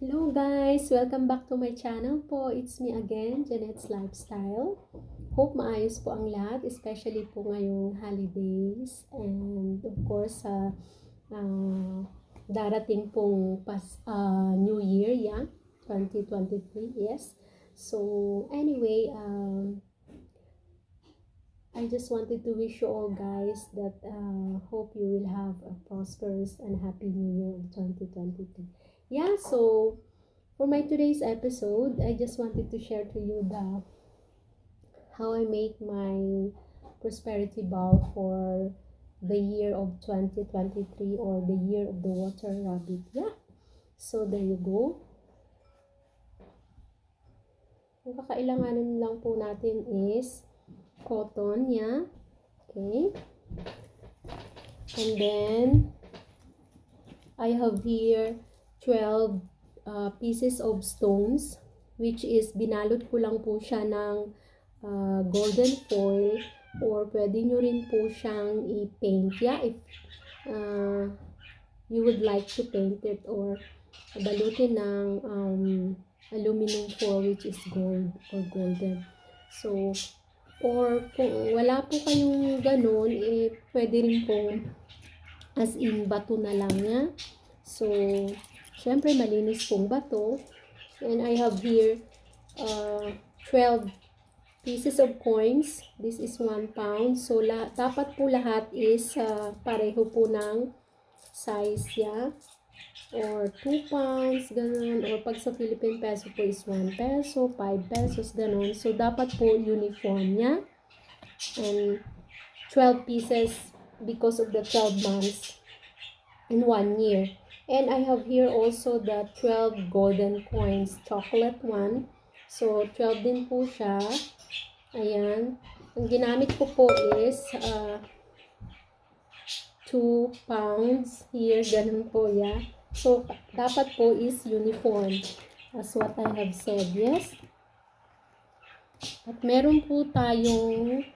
Hello guys! Welcome back to my channel po. It's me again, Janette's Lifestyle. Hope maayos po ang lahat, especially po ngayong holidays. And of course, darating pong New Year, 2023, yes. So, anyway, I just wanted to wish you all guys that hope you will have a prosperous and happy New Year of 2023. Yeah, so for my today's episode, I just wanted to share to you how I make my prosperity bowl for the year of 2023 or the year of the water rabbit. Yeah, so there you go. Ang kakailanganin lang po natin is cotton, yeah. Okay. And then I have here 12 pieces of stones, which is binalot ko lang po siya ng golden foil, or pwede nyo rin po siyang i-paint, yeah, if you would like to paint it, or balutin ng aluminum foil, which is gold or golden. So, or kung wala po kayong ganun, pwede rin pong as in bato na lang niya. So, syempre malinis pong bato. And I have here 12 pieces of coins. This is 1 pound. So, dapat po lahat is pareho po ng size, yeah. Or 2 pounds, ganun. Or pag sa Philippine peso po is 1 peso, 5 pesos, ganun. So, dapat po uniform niya. And 12 pieces because of the 12 months in 1 year. And I have here also the 12 golden coins, chocolate one. So, 12 din po siya. Ayan. Ang ginamit ko po is 2 pounds here, ganun po, yeah. So, dapat po is uniform, as what I have said, yes. At meron po tayong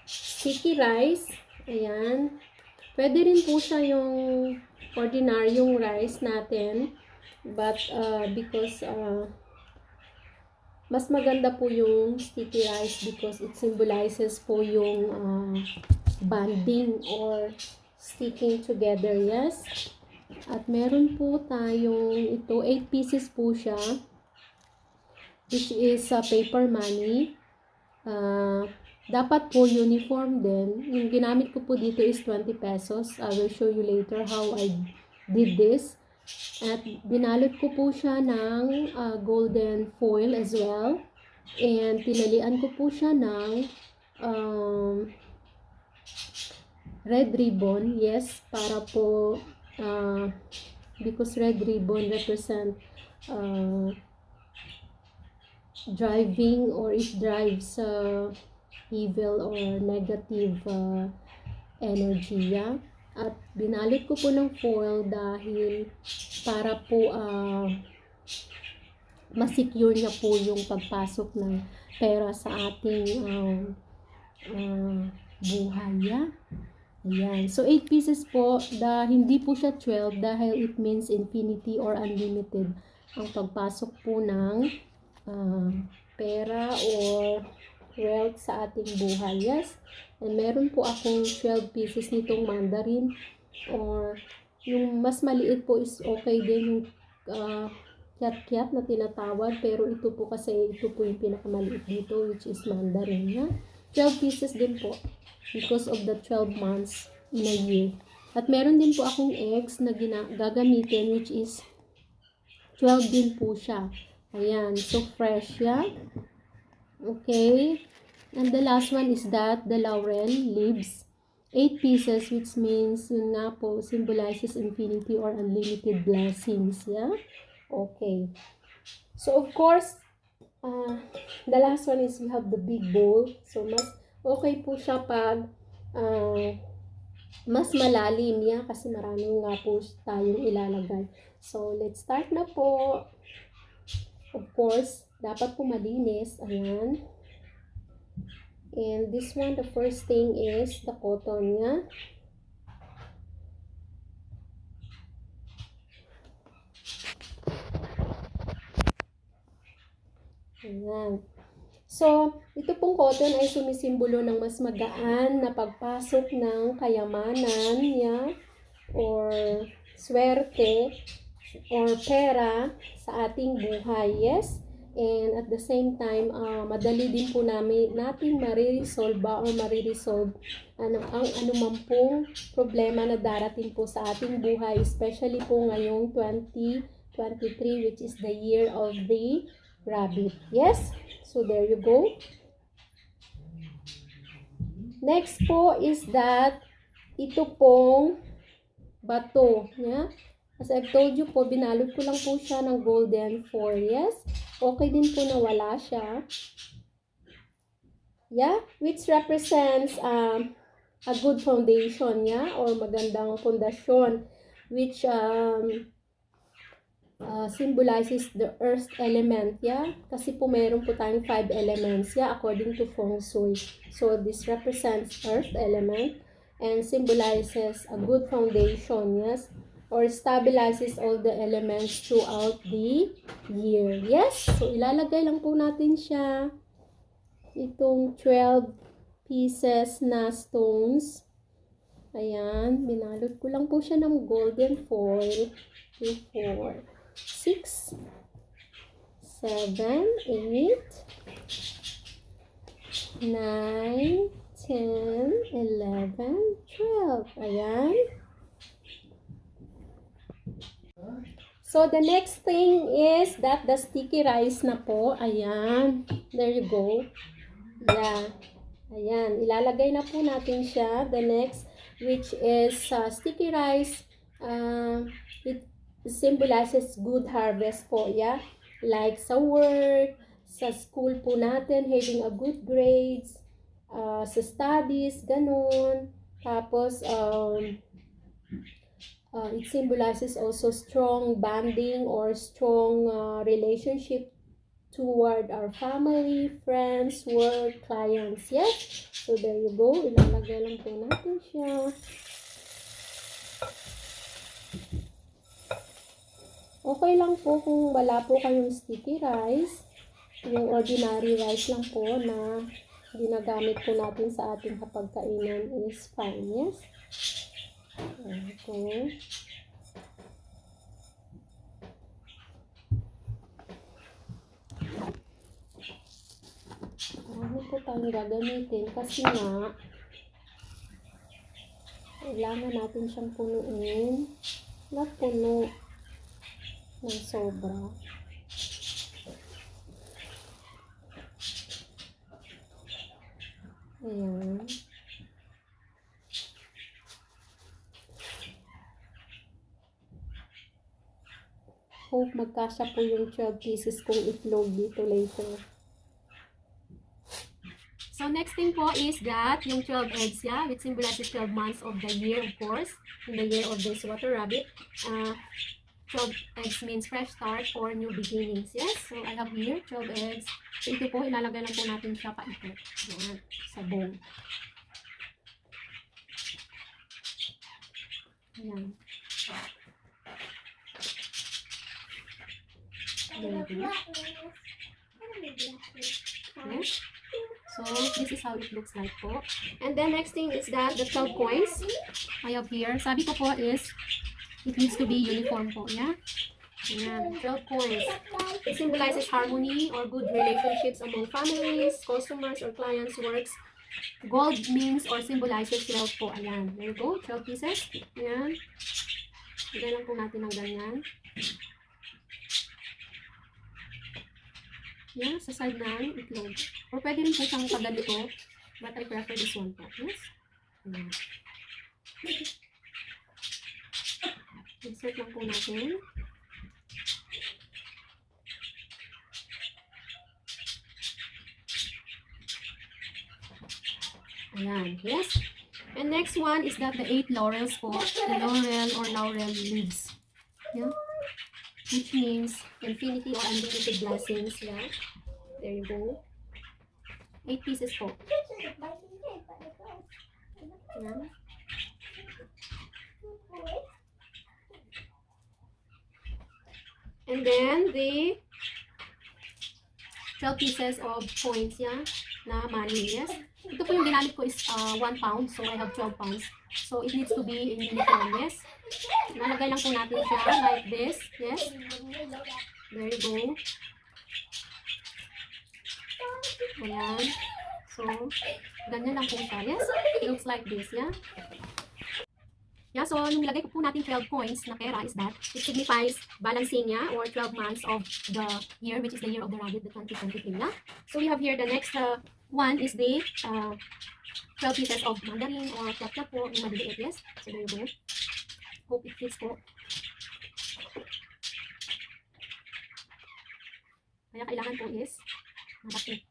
sticky rice. Ayan. Pwede rin po siya yung ordinaryong rice natin. But, because mas maganda po yung sticky rice because it symbolizes po yung bonding or sticking together, yes. At meron po tayong ito, 8 pieces po siya, which is paper money. Dapat po uniform din. Yung ginamit ko po dito is 20 pesos. I will show you later how I did this. At binalot ko po siya ng golden foil as well. And tinalian ko po siya ng red ribbon. Yes, para po because red ribbon represent driving, or it drives evil or negative energy, yeah? At binalot ko po ng foil dahil para po masecure niya po yung pagpasok ng pera sa ating buhay, yeah? Ayan. So, 8 pieces po. Hindi po siya 12 dahil it means infinity or unlimited ang pagpasok po ng pera or wealth sa ating buhay, yes. And meron po akong 12 pieces nitong mandarin, or yung mas maliit po is okay din, yung kyat-kyat na tinatawag, pero ito po kasi ito po yung pinakamaliit dito, which is mandarin, yeah? 12 pieces din po because of the 12 months in a year. At meron din po akong eggs na gagamitin, which is 12 din po siya. Ayan, so fresh, yeah? Okay. And the last one is the laurel leaves. 8 pieces, which means, yun nga po, symbolizes infinity or unlimited blessings, yeah? Okay. So, of course, the last one is we have the big bowl. So, mas okay po siya pag mas malalim, yeah? Kasi maraming nga po tayong ilalagay. So, let's start na po. Of course, dapat po malinis. Ayan. And this one, the first thing is the cotton niya. Ayan. So, ito pong cotton ay sumisimbolo ng mas magaan na pagpasok ng kayamanan, or swerte, or pera sa ating buhay. Yes? And at the same time, madali din po natin mariresolve or mariresolve ang anumang pong problema na darating po sa ating buhay, especially po ngayong 2023, which is the year of the rabbit. Yes? So, there you go. Next po is that ito pong bato. Yeah? As I've told you po, binalot ko lang po siya ng golden foil. Yes? Okay din po na wala siya. Yeah? Which represents a good foundation. Yeah? Or magandang pundasyon. Which symbolizes the earth element, kasi po meron po tayong 5 elements, according to feng shui. So this represents earth element and symbolizes a good foundation, yes, or stabilizes all the elements throughout the year. Yes, so ilalagay lang po natin siya, itong 12 pieces na stones. Ayan, binalot ko lang po siya ng golden foil. 2, 4, 6, 7, 8, 9, 10, 11, 12. Ayan. So, the next thing is that the sticky rice na po. Ayan. There you go. Yeah. Ayan. Ilalagay na po natin siya. The next, which is sticky rice. It symbolizes good harvest po, like sa work, sa school po natin, having a good grades, sa studies, ganun. Tapos, it symbolizes also strong bonding or strong relationship toward our family, friends, work, clients, yes? So, there you go. Ilalagay lang po natin siya. Okay lang po kung wala po kayong sticky rice. Yung ordinary rice lang po na ginagamit po natin sa ating hapagkainan is fine, yes? Okay. Marami po tayong gagamitin kasi nga kailangan natin siyang punuin na puno ng sobra. Ayan. Hope magkasya po yung 12 pieces kong itlog dito later. So, next thing po is that yung 12 eggs, which symbolizes 12 months of the year, of course, in the year of this water rabbit. 12 eggs means fresh start or new beginnings. Yes, so I have here 12 eggs. So, ito po, ilalagay lang po natin siya pa ito. Ayan, sa bowl. Ayan. Yes. So, this is how it looks like po. And then, next thing is that the 12 coins I have here. Sabi ko po is, it needs to be uniform po, Ayan, 12 coins. It symbolizes harmony or good relationships among families, customers, or clients' works. Gold means or symbolizes wealth po. Ayan. There you go. 12 pieces. Ayan. Lagay lang po natin ng ganyan. Yan, sa side ng itlog. Or pwede rin po siyang kaganito. But I prefer this one po. Yes? Ayan. Insert lang po natin. Ayan. Yes? And next one is that the 8 laurels po. The laurel or laurel leaves. Yeah? Which means infinity or unlimited blessings. Yeah? There you go. 8 pieces po. Yeah. And then the 12 pieces of coins, yeah, na money, yes. Ito po yung ginamit ko is 1 pound, so I have 12 pounds. So it needs to be in uniform, yes. Nalagay lang po natin siya like this, yes. There you go. Ayan. So, ganyan lang po siya, yes. It looks like this, yeah. Yeah, so yung nilagay ko po natin 12 coins na pera is that it signifies balancing, yeah, or 12 months of the year, which is the year of the rabbit, the 2023, yeah. So we have here the next one is the 12 pieces of mandarin or plot po, yung maliliit, yes. So there you go. Hope it fits po. Kaya kailangan po is malaki.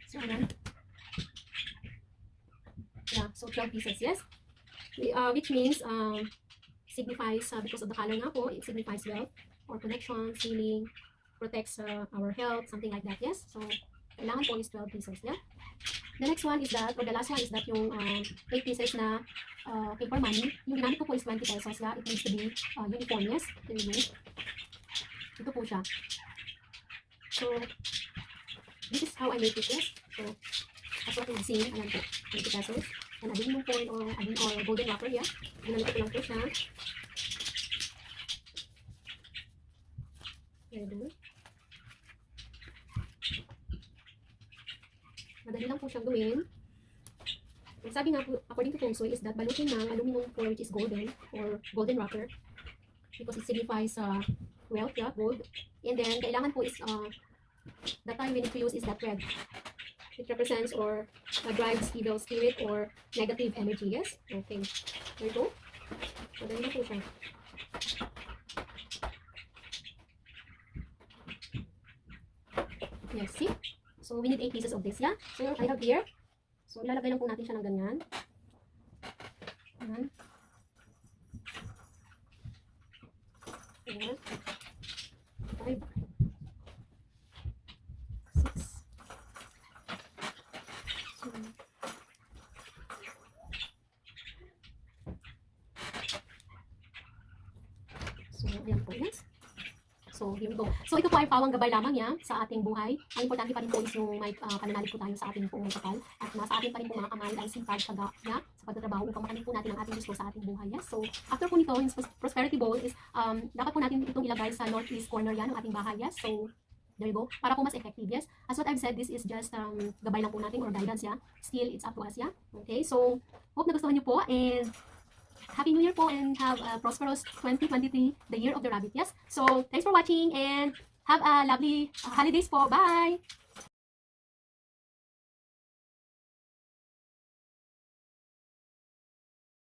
So, ayan. Yeah, so 12 pieces, yes. Which means, signifies, because of the color nga po, it signifies wealth or connection, healing, protects our health, something like that, yes. So, kailangan po is 12 pieces, yeah. The next one is that, or the last one is that yung 8 pieces na paper money. Yung ginamit ko po is 20 pesos, yeah. It needs to be uniform, yes. There you go. Ito po siya. So, this is how I make it, yes. So, as what you've seen, ayan po, 20 pesos. And adding mo foil or adding or golden wrapper, yeah. Ginamit ko lang po siya. There you go. Madali lang po siyang gawin. Ang sabi nga po, according to feng shui, is that balutin ng aluminum foil which is golden or golden wrapper because it signifies wealth, yeah, gold. And then, kailangan po is the time we need to use is that red. It represents or drives evil spirit or negative energy, yes? Okay. There you go. Madali lang po siya. Yes, see? So, we need 8 pieces of this, yeah? So, I have here. So, ilalagay lang po natin siya ng ganyan. Ayan. Ayan. 5. 6. 7. So, ayan po, yes? So, here we go. So, ito po ay pawang gabay lamang yan sa ating buhay. Ang importante pa rin po is yung may pananalig po tayo sa ating buong kapal. At nasa atin pa rin po mga kamay ang sipag sa pagtatrabaho upang makamit po natin ang ating gusto sa ating buhay. Yes? So, after po nito, yung prosperity bowl is, dapat po natin itong ilagay sa northeast corner yan ng ating bahay. Yes? So, there you go. Para po mas effective. Yes? As what I've said, this is just gabay lang po natin or guidance. Yeah? Still, it's up to us. Yeah? Okay? So, hope nagustuhan nyo po and Happy New Year po and have a prosperous 2023, the year of the rabbit, yes? So, thanks for watching and have a lovely holidays po. Bye!